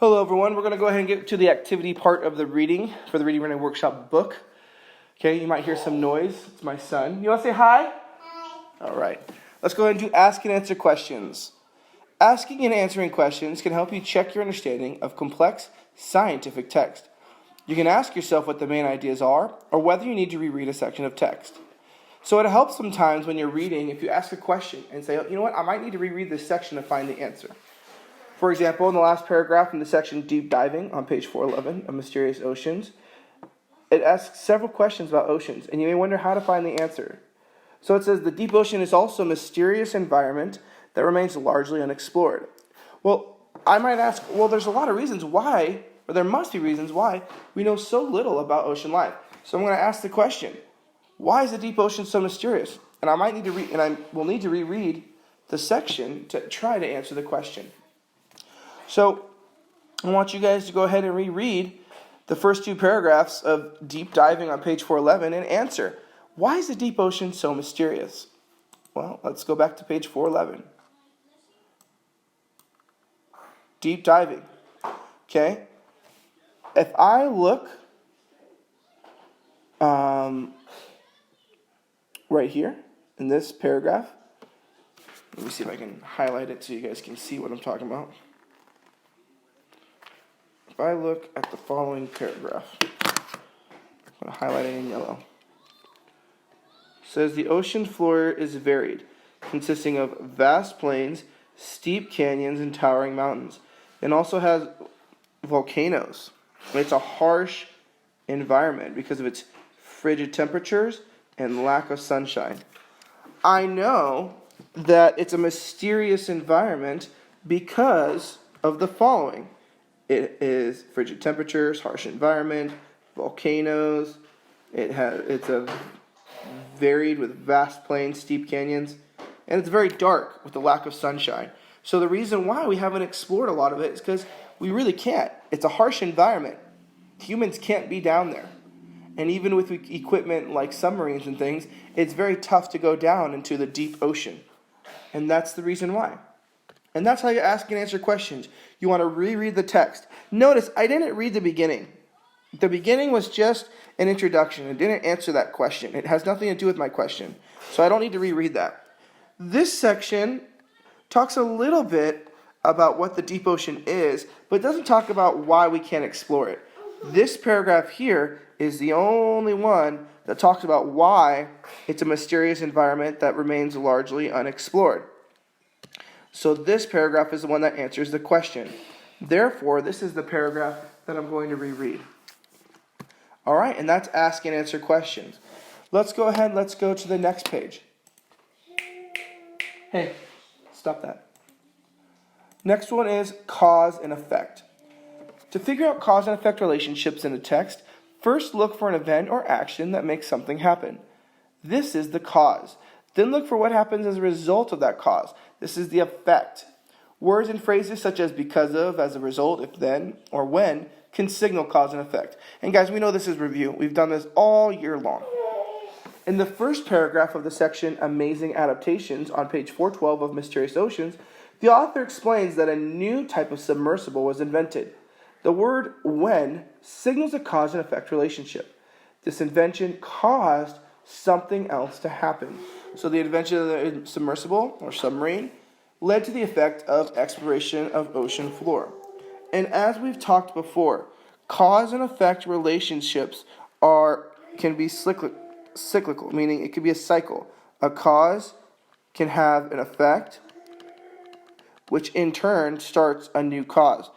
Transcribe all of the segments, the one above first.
Hello everyone, we're going to go ahead and get to the activity part of the reading for the Reading Writing Workshop book. Okay, you might hear some noise. It's my son. You want to say hi? Hi. All right. Let's go ahead and do ask and answer questions. Asking and answering questions can help you check your understanding of complex scientific text. You can ask yourself what the main ideas are or whether you need to reread a section of text. So it helps sometimes when you're reading if you ask a question and say, you know what, I might need to reread this section to find the answer. For example, in the last paragraph in the section Deep Diving on page 411 of Mysterious Oceans, it asks several questions about oceans, and you may wonder how to find the answer. So it says, the deep ocean is also a mysterious environment that remains largely unexplored. Well, I might ask, well, there's a lot of reasons why, or there must be reasons why, we know so little about ocean life. So I'm going to ask the question, why is the deep ocean so mysterious? And I might need to I will need to reread the section to try to answer the question. So I want you guys to go ahead and reread the first two paragraphs of Deep Diving on page 411 and answer, why is the deep ocean so mysterious? Well, let's go back to page 411. Deep diving. Okay? If I look right here in this paragraph, let me see if I can highlight it so you guys can see what I'm talking about. If I look at the following paragraph, I'm going to highlight it in yellow. It says the ocean floor is varied, consisting of vast plains, steep canyons, and towering mountains. It also has volcanoes. It's a harsh environment because of its frigid temperatures and lack of sunshine. I know that it's a mysterious environment because of the following. It is frigid temperatures, harsh environment, volcanoes. It's a varied with vast plains, steep canyons, and it's very dark with the lack of sunshine. So the reason why we haven't explored a lot of it is because we really can't. It's a harsh environment. Humans can't be down there. And even with equipment like submarines and things, it's very tough to go down into the deep ocean. And that's the reason why. And that's how you ask and answer questions. You want to reread the text. Notice, I didn't read the beginning. The beginning was just an introduction. It didn't answer that question. It has nothing to do with my question. So I don't need to reread that. This section talks a little bit about what the deep ocean is, but doesn't talk about why we can't explore it. This paragraph here is the only one that talks about why it's a mysterious environment that remains largely unexplored. So this paragraph is the one that answers the question. Therefore, this is the paragraph that I'm going to reread. All right, and that's ask and answer questions. Let's go ahead, let's go to the next page. Hey, stop that. Next one is cause and effect. To figure out cause and effect relationships in a text, first look for an event or action that makes something happen. This is the cause. Then look for what happens as a result of that cause. This is the effect. Words and phrases such as because of, as a result, if then, or when can signal cause and effect. And guys, we know this is review. We've done this all year long. In the first paragraph of the section Amazing Adaptations on page 412 of Mysterious Oceans, the author explains that a new type of submersible was invented. The word when signals a cause and effect relationship. This invention caused something else to happen. So the invention of the submersible or submarine led to the effect of exploration of ocean floor. And as we've talked before, cause and effect relationships can be cyclical, meaning it could be a cycle. A cause can have an effect, which in turn starts a new cause.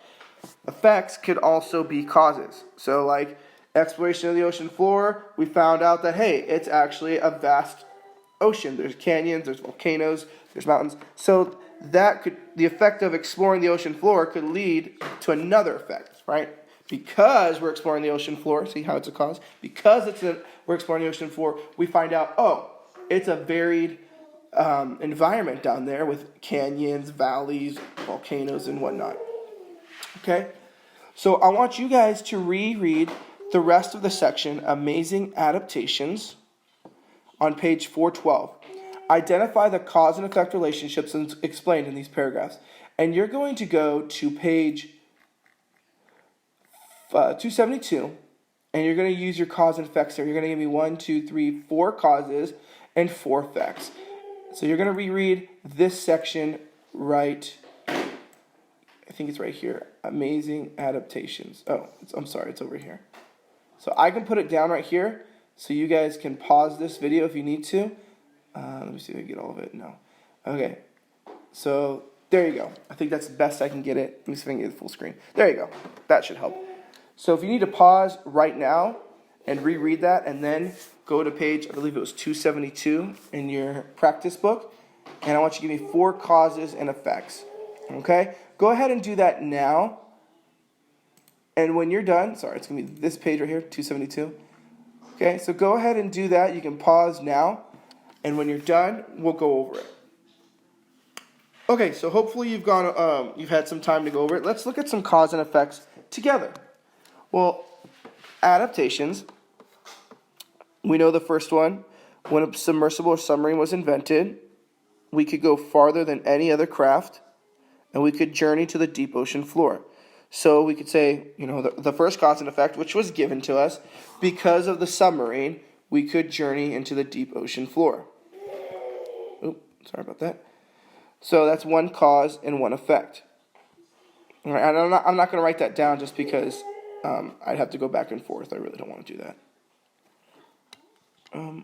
Effects could also be causes. So like exploration of the ocean floor, we found out that, hey, it's actually a vast ocean. There's canyons, there's volcanoes, there's mountains. So the effect of exploring the ocean floor could lead to another effect, right? Because we're exploring the ocean floor, see how it's a cause? Because we're exploring the ocean floor, we find out, it's a varied environment down there with canyons, valleys, volcanoes, and whatnot. Okay? So I want you guys to reread the rest of the section, Amazing Adaptations, on page 412. Identify the cause and effect relationships explained in these paragraphs. And you're going to go to page 272, and you're going to use your cause and effects there. You're going to give me 1, 2, 3, 4 causes and 4 effects. So you're going to reread this section right, I think it's right here. Amazing adaptations. Oh, I'm sorry, it's over here. So I can put it down right here, so you guys can pause this video if you need to. Let me see if I can get all of it. No. Okay. So there you go. I think that's the best I can get it. Let me see if I can get the full screen. There you go. That should help. So if you need to pause right now and reread that, and then go to page, I believe it was 272 in your practice book, and I want you to give me 4 causes and effects. Okay? Go ahead and do that now. And when you're done, sorry, it's going to be this page right here, 272. Okay, so go ahead and do that. You can pause now. And when you're done, we'll go over it. Okay, so hopefully you've had some time to go over it. Let's look at some cause and effects together. Well, adaptations. We know the first one. When a submersible or submarine was invented, we could go farther than any other craft, and we could journey to the deep ocean floor. So we could say, the first cause and effect, which was given to us, because of the submarine, we could journey into the deep ocean floor. Oops, sorry about that. So that's one cause and one effect. All right, and I'm not going to write that down just because I'd have to go back and forth. I really don't want to do that.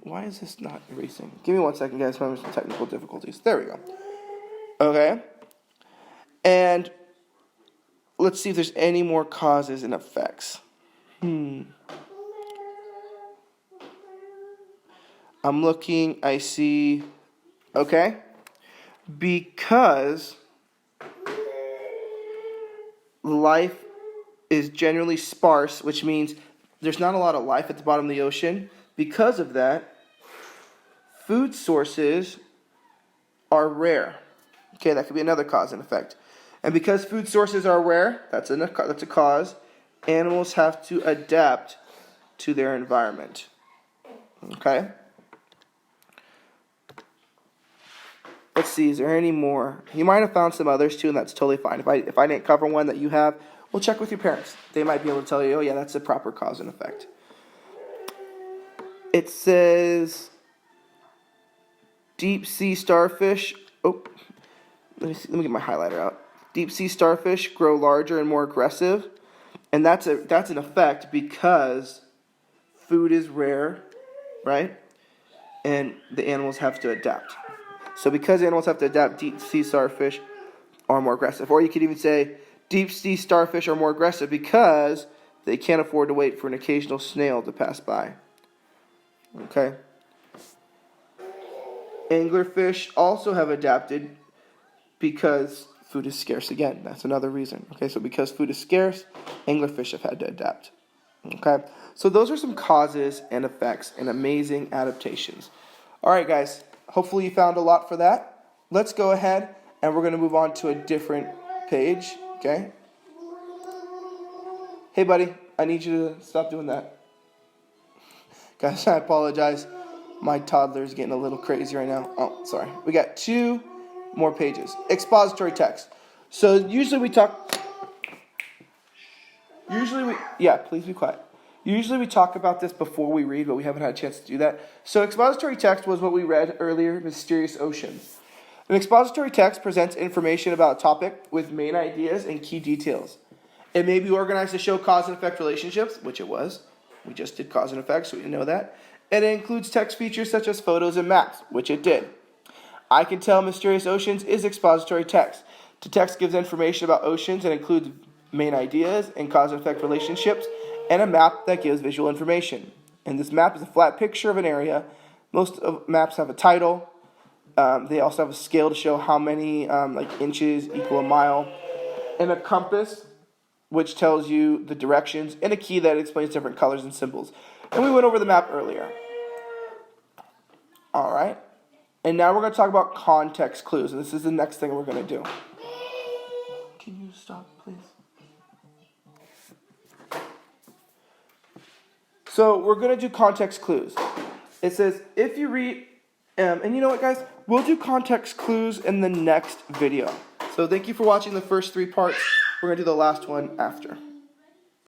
Why is this not erasing? Give me 1 second, guys. I'm having some technical difficulties. There we go. Okay. And let's see if there's any more causes and effects. I'm looking. I see. Okay. Because life is generally sparse, which means there's not a lot of life at the bottom of the ocean. Because of that, food sources are rare. Okay, that could be another cause and effect. And because food sources are rare, that's a cause, animals have to adapt to their environment. Okay? Let's see, is there any more? You might have found some others too, and that's totally fine. If I didn't cover one that you have, we'll check with your parents. They might be able to tell you, oh yeah, that's a proper cause and effect. It says deep sea starfish. Oh, let me get my highlighter out. Deep sea starfish grow larger and more aggressive, and that's an effect because food is rare, right? And the animals have to adapt. So because animals have to adapt, deep sea starfish are more aggressive. Or you could even say deep sea starfish are more aggressive because they can't afford to wait for an occasional snail to pass by. Okay. Anglerfish also have adapted because food is scarce again. That's another reason. Okay, so because food is scarce, anglerfish have had to adapt. Okay, so those are some causes and effects and amazing adaptations. All right, guys, hopefully you found a lot for that. Let's go ahead and we're going to move on to a different page. Okay. Hey, buddy, I need you to stop doing that. Guys, I apologize. My toddler is getting a little crazy right now. Oh, sorry. We got 2 more pages. Expository text. So usually we talk... please be quiet. Usually we talk about this before we read, but we haven't had a chance to do that. So expository text was what we read earlier, Mysterious Ocean. An expository text presents information about a topic with main ideas and key details. It may be organized to show cause and effect relationships, which it was. We just did cause and effect, so we know that. And it includes text features such as photos and maps, which it did. I Can Tell Mysterious Oceans is expository text. The text gives information about oceans and includes main ideas and cause and effect relationships, and a map that gives visual information. And this map is a flat picture of an area. Most of maps have a title. They also have a scale to show how many inches equal a mile. And a compass, which tells you the directions, and a key that explains different colors and symbols. And we went over the map earlier. All right. And now we're going to talk about context clues, and this is the next thing we're going to do. Can you stop, please? So we're going to do context clues. It says, if you read, and you know what, guys? We'll do context clues in the next video. So thank you for watching the first 3 parts. We're going to do the last one after.